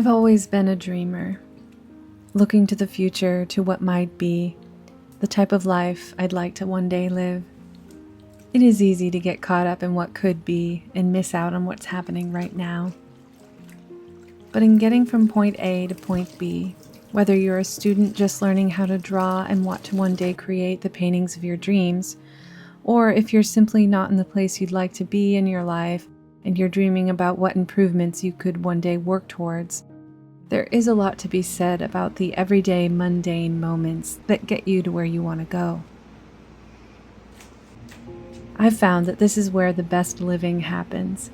I've always been a dreamer, looking to the future, to what might be, the type of life I'd like to one day live. It is easy to get caught up in what could be and miss out on what's happening right now. But in getting from point A to point B, whether you're a student just learning how to draw and want to one day create the paintings of your dreams, or if you're simply not in the place you'd like to be in your life and you're dreaming about what improvements you could one day work towards, there is a lot to be said about the everyday mundane moments that get you to where you want to go. I've found that this is where the best living happens,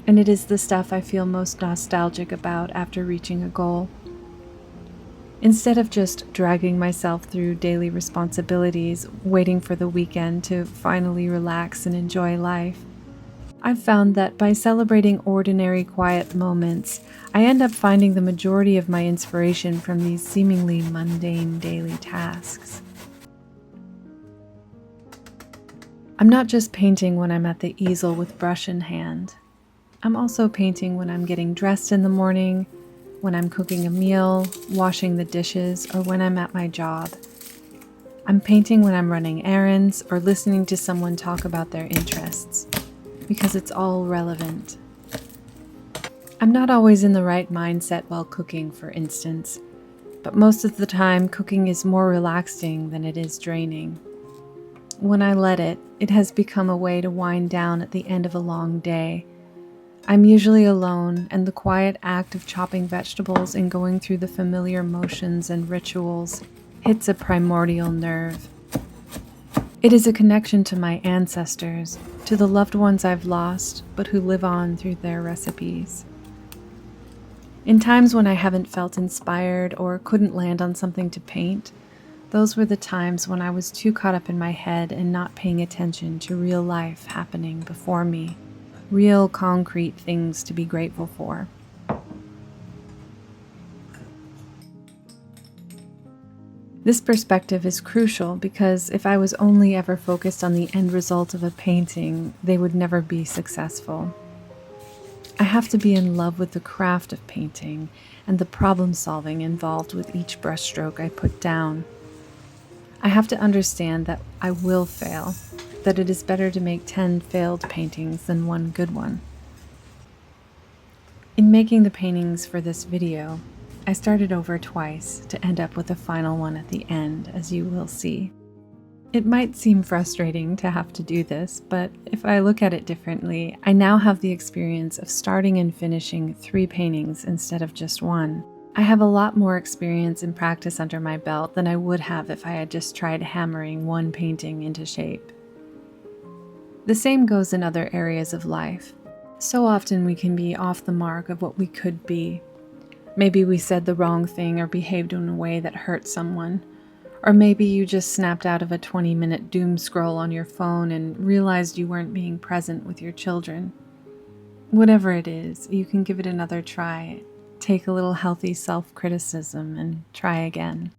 and it is the stuff I feel most nostalgic about after reaching a goal. Instead of just dragging myself through daily responsibilities, waiting for the weekend to finally relax and enjoy life, I've found that by celebrating ordinary quiet moments, I end up finding the majority of my inspiration from these seemingly mundane daily tasks. I'm not just painting when I'm at the easel with brush in hand. I'm also painting when I'm getting dressed in the morning, when I'm cooking a meal, washing the dishes, or when I'm at my job. I'm painting when I'm running errands or listening to someone talk about their interests, because it's all relevant. I'm not always in the right mindset while cooking, for instance, but most of the time cooking is more relaxing than it is draining. When I let it, it has become a way to wind down at the end of a long day. I'm usually alone, and the quiet act of chopping vegetables and going through the familiar motions and rituals hits a primordial nerve. It is a connection to my ancestors, to the loved ones I've lost, but who live on through their recipes. In times when I haven't felt inspired or couldn't land on something to paint, those were the times when I was too caught up in my head and not paying attention to real life happening before me. Real concrete things to be grateful for. This perspective is crucial because if I was only ever focused on the end result of a painting, they would never be successful. I have to be in love with the craft of painting and the problem solving involved with each brushstroke I put down. I have to understand that I will fail, that it is better to make 10 failed paintings than one good one. In making the paintings for this video, I started over twice to end up with a final one at the end, as you will see. It might seem frustrating to have to do this, but if I look at it differently, I now have the experience of starting and finishing 3 paintings instead of just one. I have a lot more experience and practice under my belt than I would have if I had just tried hammering one painting into shape. The same goes in other areas of life. So often we can be off the mark of what we could be. Maybe we said the wrong thing or behaved in a way that hurt someone. Or maybe you just snapped out of a 20-minute doom scroll on your phone and realized you weren't being present with your children. Whatever it is, you can give it another try. Take a little healthy self-criticism and try again.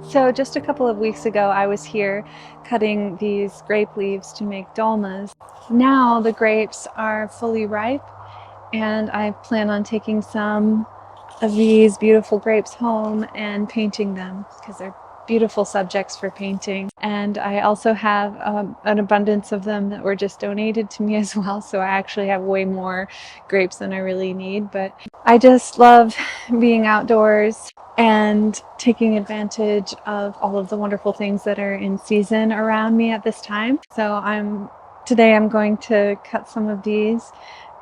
So just a couple of weeks ago, I was here cutting these grape leaves to make dolmas. Now the grapes are fully ripe, and I plan on taking some of these beautiful grapes home and painting them because they're beautiful subjects for painting. And I also have an abundance of them that were just donated to me as well, so I actually have way more grapes than I really need. But I just love being outdoors and taking advantage of all of the wonderful things that are in season around me at this time. So today I'm going to cut some of these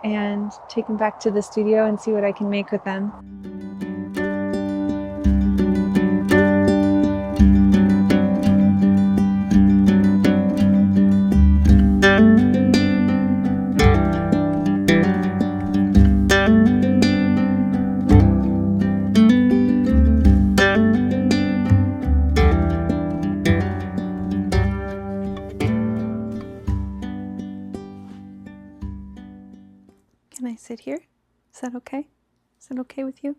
and take them back to the studio and see what I can make with them. Can I sit here? Is that okay? Is that okay with you?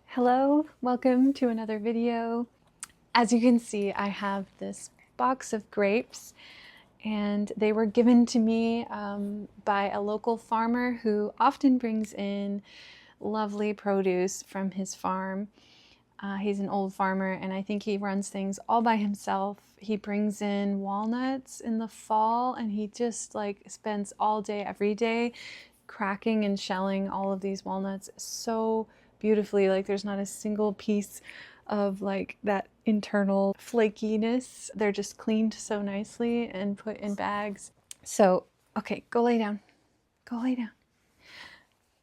Hello, welcome to another video. As you can see, I have this box of grapes, and they were given to me by a local farmer who often brings in lovely produce from his farm. He's an old farmer, and I think he runs things all by himself. He brings in walnuts in the fall, and he just like spends all day, every day, cracking and shelling all of these walnuts so beautifully. Like there's not a single piece of like that internal flakiness. They're just cleaned so nicely and put in bags. So, okay, go lay down. Go lay down.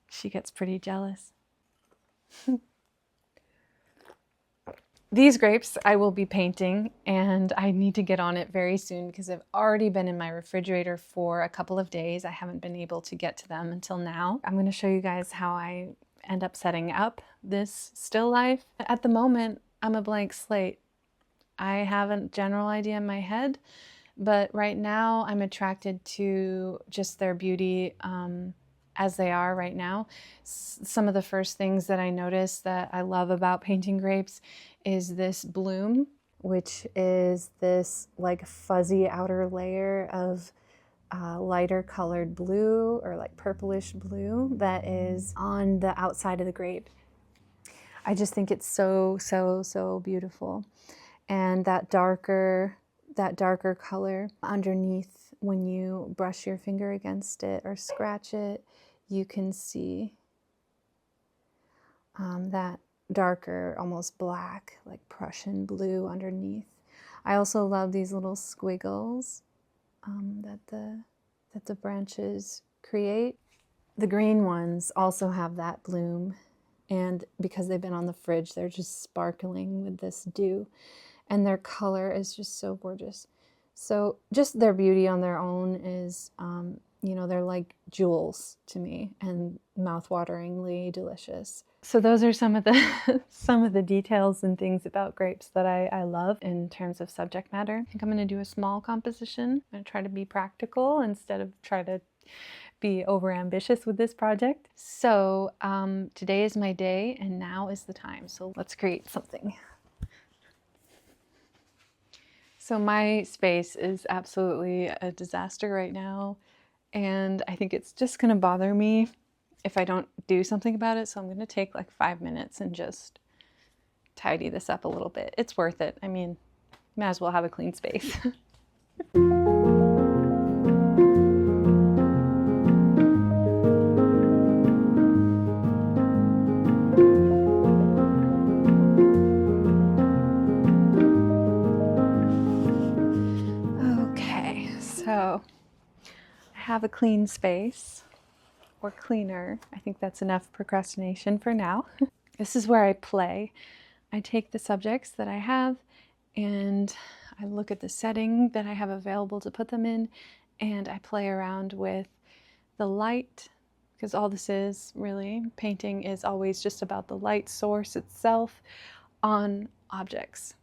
She gets pretty jealous. These grapes I will be painting, and I need to get on it very soon because they've already been in my refrigerator for a couple of days. I haven't been able to get to them until now. I'm going to show you guys how I end up setting up this still life. At the moment, I'm a blank slate. I have a general idea in my head, but right now I'm attracted to just their beauty as they are right now. Some of the first things that I notice that I love about painting grapes is this bloom, which is this like fuzzy outer layer of lighter colored blue or like purplish blue that is on the outside of the grape. I just think it's so, so, so beautiful. And that darker color underneath, when you brush your finger against it or scratch it, you can see that darker, almost black, like Prussian blue underneath. I also love these little squiggles that the branches create. The green ones also have that bloom, and because they've been on the fridge, they're just sparkling with this dew, and their color is just so gorgeous. So just their beauty on their own is, you know, they're like jewels to me and mouth-wateringly delicious. So those are some of the some of the details and things about grapes that I love in terms of subject matter. I think I'm going to do a small composition. I'm going to try to be practical instead of try to be overambitious with this project. So today is my day, and now is the time. So let's create something. So my space is absolutely a disaster right now, and I think it's just going to bother me if I don't do something about it. So I'm going to take like 5 minutes and just tidy this up a little bit. It's worth it. I mean, might as well have a clean space. Okay, so I have a clean space. Or cleaner. I think that's enough procrastination for now. This is where I play. I take the subjects that I have and I look at the setting that I have available to put them in, and I play around with the light, because all this is really, painting is always just about the light source itself on objects.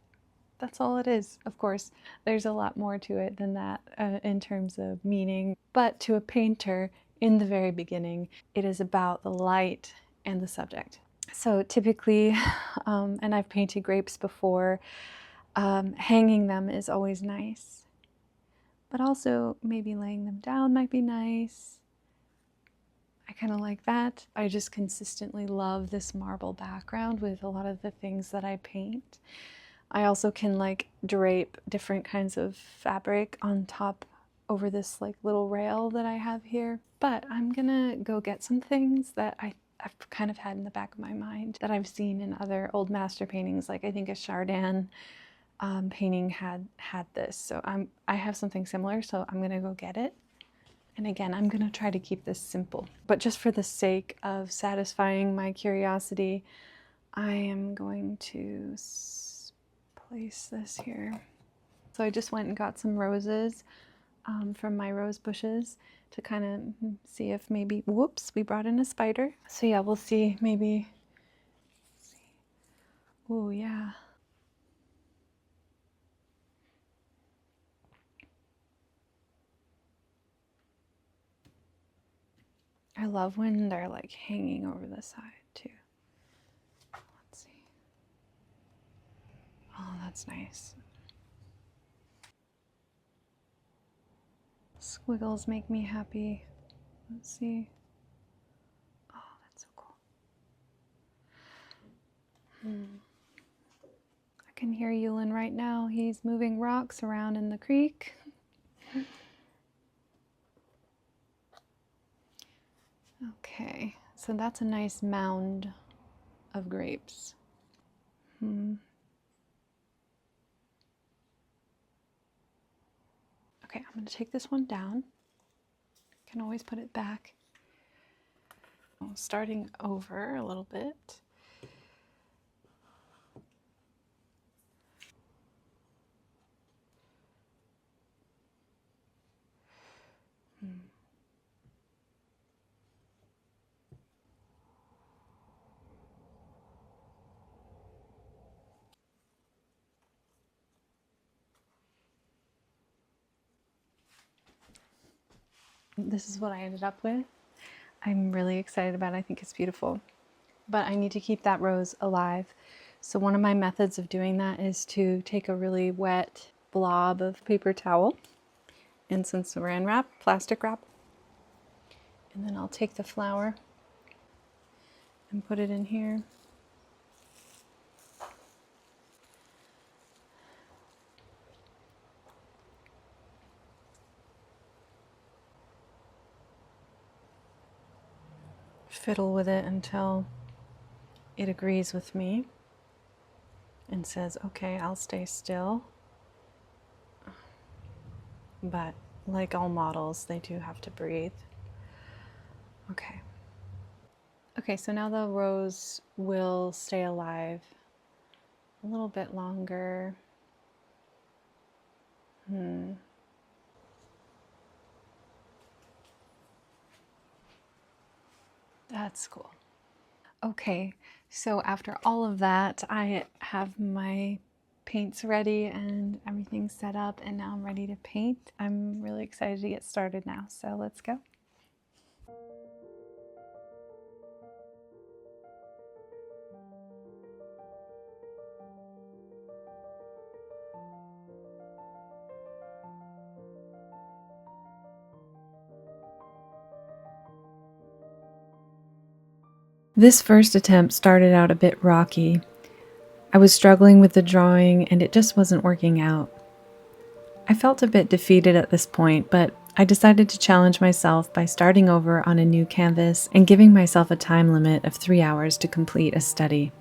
That's all it is. Of course, there's a lot more to it than that in terms of meaning, but to a painter, in the very beginning, it is about the light and the subject. So typically, and I've painted grapes before, hanging them is always nice. But also maybe laying them down might be nice. I kind of like that. I just consistently love this marble background with a lot of the things that I paint. I also can like drape different kinds of fabric on top over this like little rail that I have here. But I'm gonna go get some things that I've kind of had in the back of my mind that I've seen in other old master paintings. Like I think a Chardin painting had this. So I have something similar, so I'm gonna go get it. And again, I'm gonna try to keep this simple, but just for the sake of satisfying my curiosity, I am going to place this here. So I just went and got some roses from my rose bushes to kind of see if maybe, whoops, we brought in a spider. So yeah, we'll see, maybe, oh yeah. I love when they're like hanging over the side too. Let's see. Oh, that's nice. Squiggles make me happy. Let's see. Oh, that's so cool. I can hear Yulin right now. He's moving rocks around in the creek. Okay, so that's a nice mound of grapes. Okay, I'm going to take this one down. I can always put it back. Starting over a little bit. This is what I ended up with. I'm really excited about it. I think it's beautiful. But I need to keep that rose alive. So one of my methods of doing that is to take a really wet blob of paper towel and some saran wrap, plastic wrap, and then I'll take the flower and put it in here. Fiddle with it until it agrees with me and says, okay, I'll stay still. But like all models, they do have to breathe. Okay. Okay, so now the rose will stay alive a little bit longer. That's cool. Okay, so after all of that, I have my paints ready and everything set up, and now I'm ready to paint. I'm really excited to get started now, so let's go. This first attempt started out a bit rocky. I was struggling with the drawing and it just wasn't working out. I felt a bit defeated at this point, but I decided to challenge myself by starting over on a new canvas and giving myself a time limit of 3 hours to complete a study.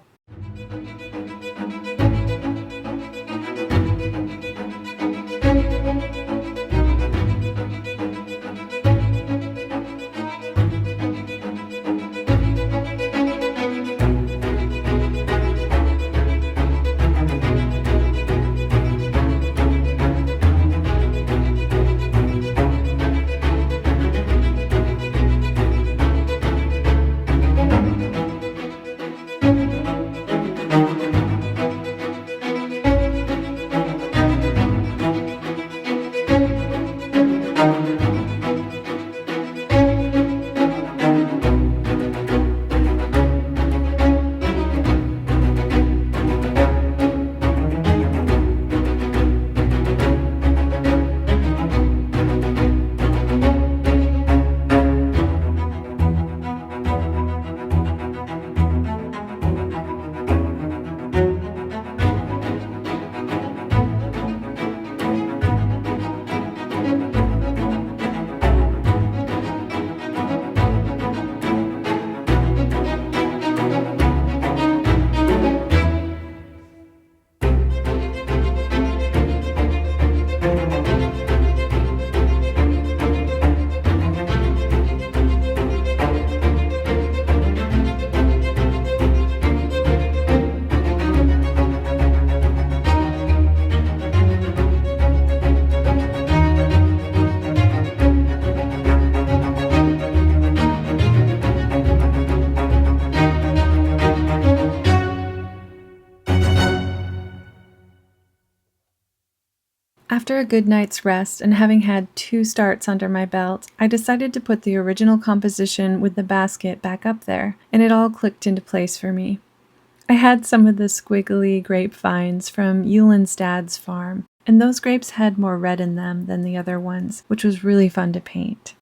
After a good night's rest and having had 2 starts under my belt, I decided to put the original composition with the basket back up there, and it all clicked into place for me. I had some of the squiggly grapevines from Euland's dad's farm, and those grapes had more red in them than the other ones, which was really fun to paint.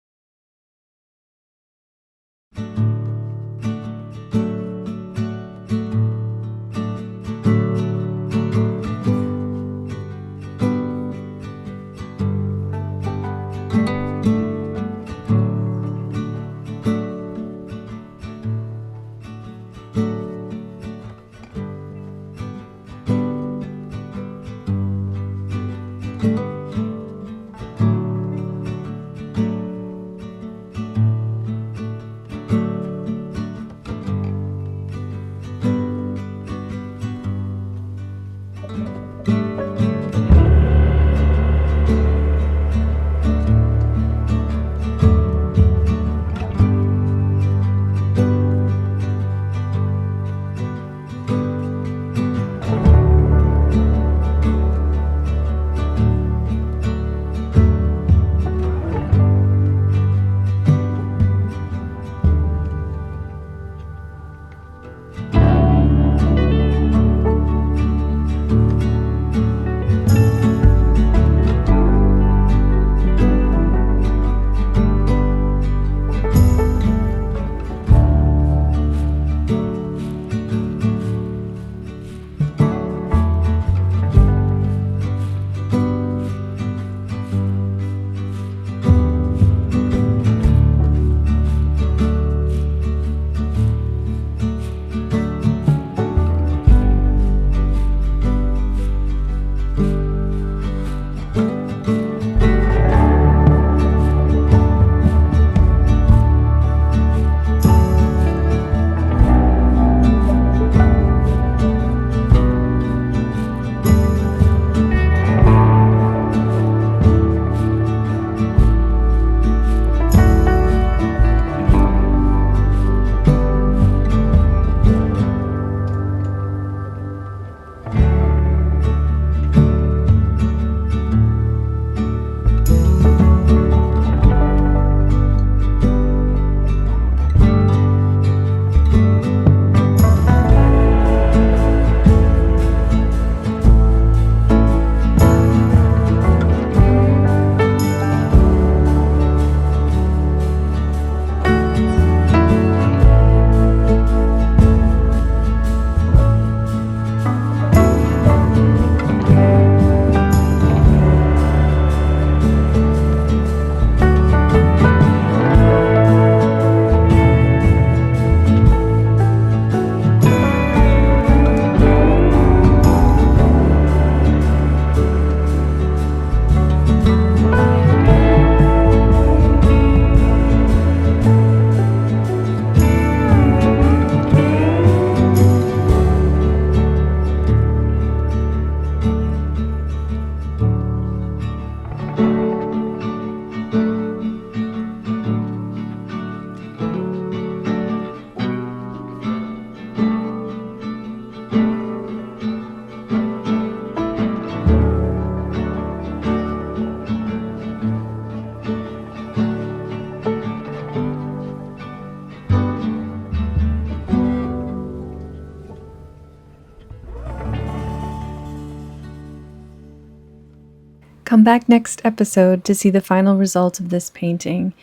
Come back next episode to see the final result of this painting,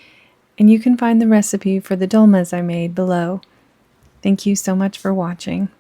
and you can find the recipe for the dolmas I made below. Thank you so much for watching.